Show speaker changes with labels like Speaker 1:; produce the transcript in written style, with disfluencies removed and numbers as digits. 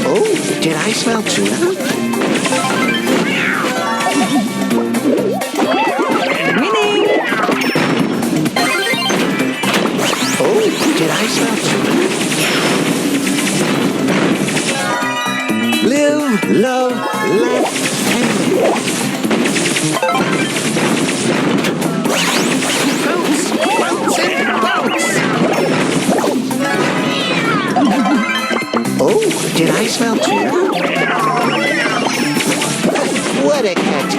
Speaker 1: Oh, did I smell tuna?
Speaker 2: Winning!
Speaker 1: Oh, did I smell tuna? Live, love, laugh, and live. Bounce, bounce, and bounce. Oh, did I smell tuna? What a catch!